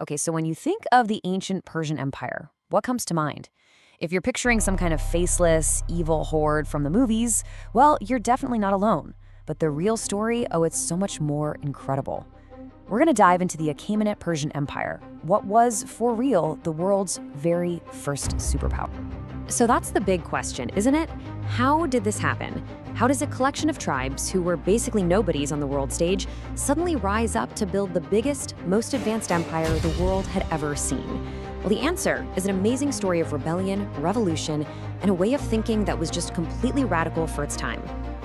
Okay, so when you think of the ancient Persian Empire, what comes to mind? If you're picturing some kind of faceless, evil horde from the movies, well, you're definitely not alone. But the real story, oh, it's so much more incredible. We're going to dive into the Achaemenid Persian Empire, what was, for real, the world's very first superpower. So that's the big question, isn't it? How did this happen? How does a collection of tribes, who were basically nobodies on the world stage, suddenly rise up to build the biggest, most advanced empire the world had ever seen? Well, the answer is an amazing story of rebellion, revolution, and a way of thinking that was just completely radical for its time.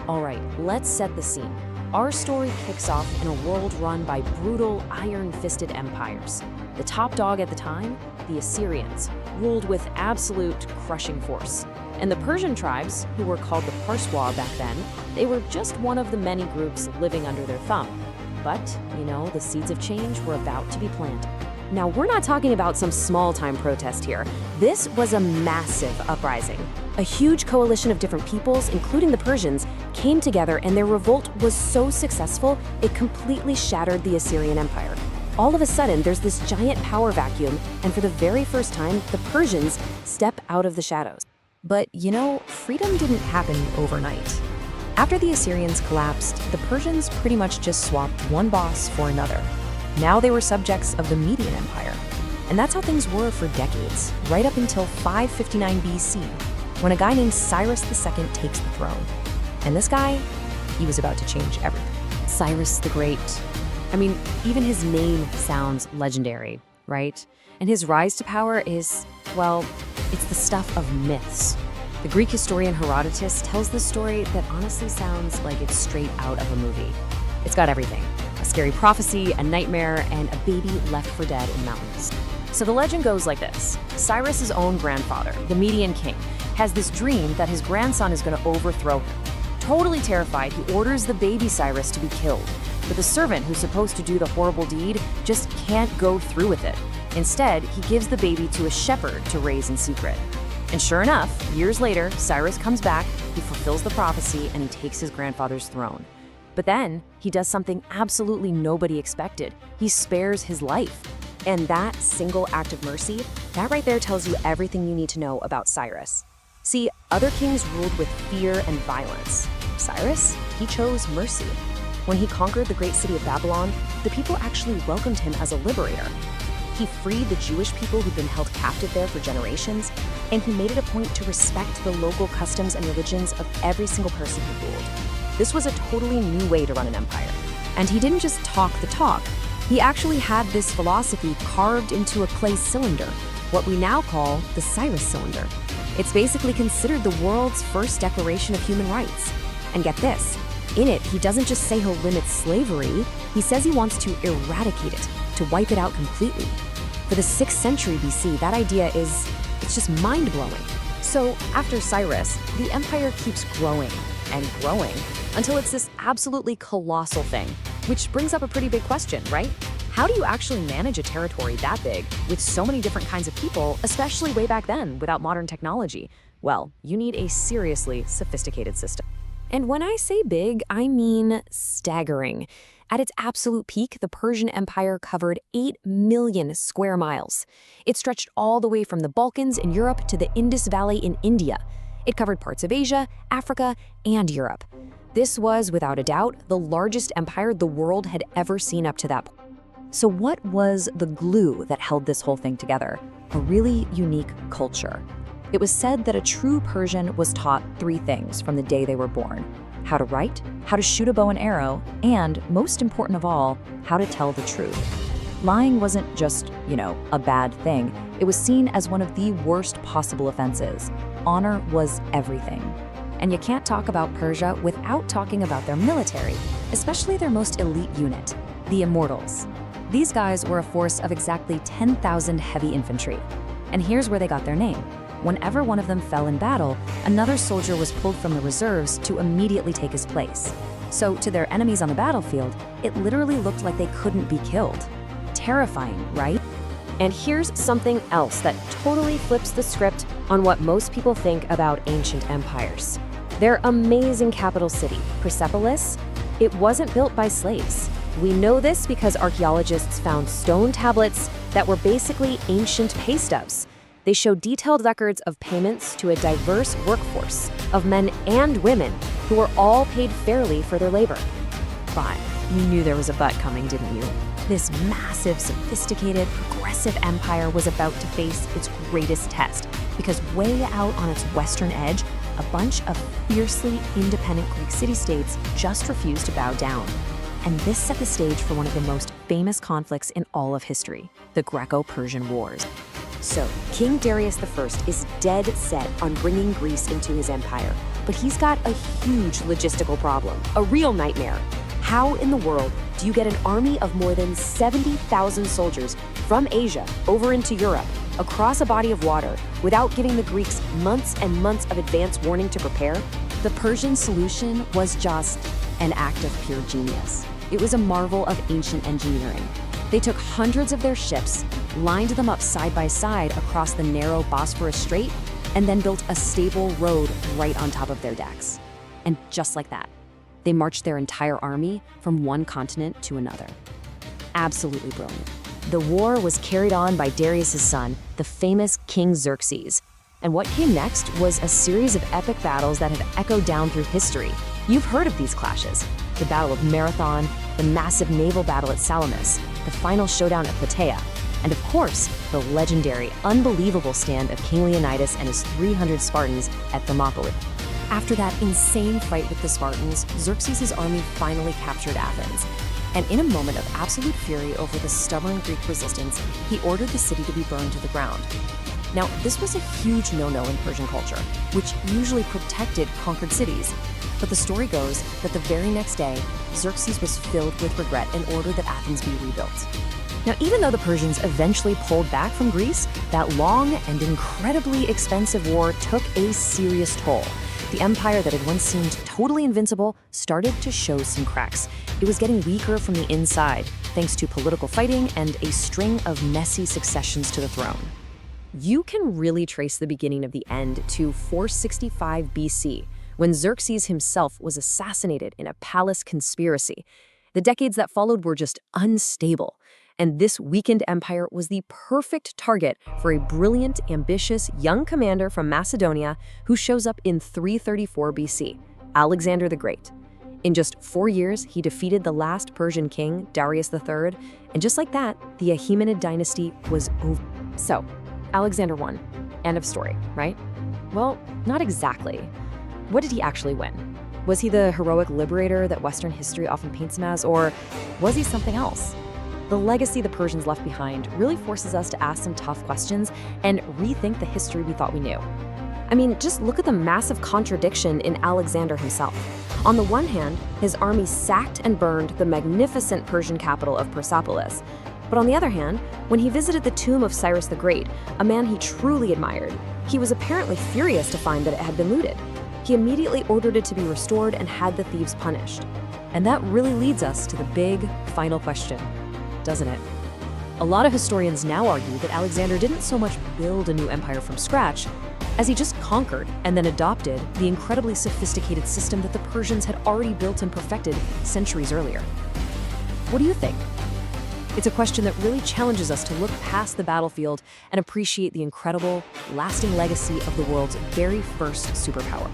All right, let's set the scene. Our story kicks off in a world run by brutal, iron-fisted empires. The top dog at the time, the Assyrians, ruled with absolute crushing force. And the Persian tribes, who were called the Parsois back then, they were just one of the many groups living under their thumb. But, the seeds of change were about to be planted. Now, we're not talking about some small-time protest here. This was a massive uprising. A huge coalition of different peoples, including the Persians, came together, and their revolt was so successful, it completely shattered the Assyrian Empire. All of a sudden, there's this giant power vacuum, and for the very first time, the Persians step out of the shadows. But, freedom didn't happen overnight. After the Assyrians collapsed, the Persians pretty much just swapped one boss for another. Now they were subjects of the Median Empire. And that's how things were for decades, right up until 559 BC, when a guy named Cyrus II takes the throne. And this guy, he was about to change everything. Cyrus the Great. I mean, even his name sounds legendary, right? And his rise to power is, well, it's the stuff of myths. The Greek historian Herodotus tells this story that honestly sounds like it's straight out of a movie. It's got everything: a scary prophecy, a nightmare, and a baby left for dead in mountains. So the legend goes like this. Cyrus's own grandfather, the Median king, has this dream that his grandson is going to overthrow him. Totally terrified, he orders the baby Cyrus to be killed. But the servant who's supposed to do the horrible deed just can't go through with it. Instead, he gives the baby to a shepherd to raise in secret. And sure enough, years later, Cyrus comes back, he fulfills the prophecy, and he takes his grandfather's throne. But then, he does something absolutely nobody expected. He spares his life. And that single act of mercy, that right there tells you everything you need to know about Cyrus. See, other kings ruled with fear and violence. Cyrus, he chose mercy. When he conquered the great city of Babylon, the people actually welcomed him as a liberator. He freed the Jewish people who'd been held captive there for generations, and he made it a point to respect the local customs and religions of every single person he ruled. This was a totally new way to run an empire. And he didn't just talk the talk. He actually had this philosophy carved into a clay cylinder, what we now call the Cyrus cylinder. It's basically considered the world's first declaration of human rights. And get this, in it, he doesn't just say he'll limit slavery, he says he wants to eradicate it, to wipe it out completely. For the 6th century BC, that idea it's just mind-blowing. So after Cyrus, the empire keeps growing and growing until it's this absolutely colossal thing, which brings up a pretty big question, right? How do you actually manage a territory that big with so many different kinds of people, especially way back then without modern technology? Well, you need a seriously sophisticated system. And when I say big, I mean staggering. At its absolute peak, the Persian Empire covered 8 million square miles. It stretched all the way from the Balkans in Europe to the Indus Valley in India. It covered parts of Asia, Africa, and Europe. This was, without a doubt, the largest empire the world had ever seen up to that point. So what was the glue that held this whole thing together? A really unique culture. It was said that a true Persian was taught 3 things from the day they were born: how to write, how to shoot a bow and arrow, and, most important of all, how to tell the truth. Lying wasn't just, a bad thing. It was seen as one of the worst possible offenses. Honor was everything. And you can't talk about Persia without talking about their military, especially their most elite unit, the Immortals. These guys were a force of exactly 10,000 heavy infantry. And here's where they got their name. Whenever one of them fell in battle, another soldier was pulled from the reserves to immediately take his place. So to their enemies on the battlefield, it literally looked like they couldn't be killed. Terrifying, right? And here's something else that totally flips the script on what most people think about ancient empires. Their amazing capital city, Persepolis, it wasn't built by slaves. We know this because archaeologists found stone tablets, that were basically ancient pay stubs. They show detailed records of payments to a diverse workforce of men and women who were all paid fairly for their labor. But you knew there was a but coming, didn't you? This massive, sophisticated, progressive empire was about to face its greatest test because way out on its western edge, a bunch of fiercely independent Greek city-states just refused to bow down. And this set the stage for one of the most famous conflicts in all of history, the Greco-Persian Wars. So, King Darius I is dead set on bringing Greece into his empire, but he's got a huge logistical problem, a real nightmare. How in the world do you get an army of more than 70,000 soldiers from Asia over into Europe, across a body of water, without giving the Greeks months and months of advance warning to prepare? The Persian solution was just an act of pure genius. It was a marvel of ancient engineering. They took hundreds of their ships, lined them up side by side across the narrow Bosphorus Strait, and then built a stable road right on top of their decks. And just like that, they marched their entire army from one continent to another. Absolutely brilliant. The war was carried on by Darius' son, the famous King Xerxes. And what came next was a series of epic battles that have echoed down through history. You've heard of these clashes: the Battle of Marathon, the massive naval battle at Salamis, the final showdown at Plataea, and of course, the legendary, unbelievable stand of King Leonidas and his 300 Spartans at Thermopylae. After that insane fight with the Spartans, Xerxes' army finally captured Athens. And in a moment of absolute fury over the stubborn Greek resistance, he ordered the city to be burned to the ground. Now, this was a huge no-no in Persian culture, which usually protected conquered cities. But the story goes that the very next day, Xerxes was filled with regret and ordered that Athens be rebuilt. Now, even though the Persians eventually pulled back from Greece, that long and incredibly expensive war took a serious toll. The empire that had once seemed totally invincible started to show some cracks. It was getting weaker from the inside, thanks to political fighting and a string of messy successions to the throne. You can really trace the beginning of the end to 465 BC, when Xerxes himself was assassinated in a palace conspiracy. The decades that followed were just unstable, and this weakened empire was the perfect target for a brilliant, ambitious young commander from Macedonia who shows up in 334 BC, Alexander the Great. In just 4 years, he defeated the last Persian king, Darius III, and just like that, the Achaemenid dynasty was over. So, Alexander won. End of story, right? Well, not exactly. What did he actually win? Was he the heroic liberator that Western history often paints him as, or was he something else? The legacy the Persians left behind really forces us to ask some tough questions and rethink the history we thought we knew. I mean, just look at the massive contradiction in Alexander himself. On the one hand, his army sacked and burned the magnificent Persian capital of Persepolis. But on the other hand, when he visited the tomb of Cyrus the Great, a man he truly admired, he was apparently furious to find that it had been looted. He immediately ordered it to be restored and had the thieves punished. And that really leads us to the big, final question, doesn't it? A lot of historians now argue that Alexander didn't so much build a new empire from scratch, as he just conquered and then adopted the incredibly sophisticated system that the Persians had already built and perfected centuries earlier. What do you think? It's a question that really challenges us to look past the battlefield and appreciate the incredible, lasting legacy of the world's very first superpower.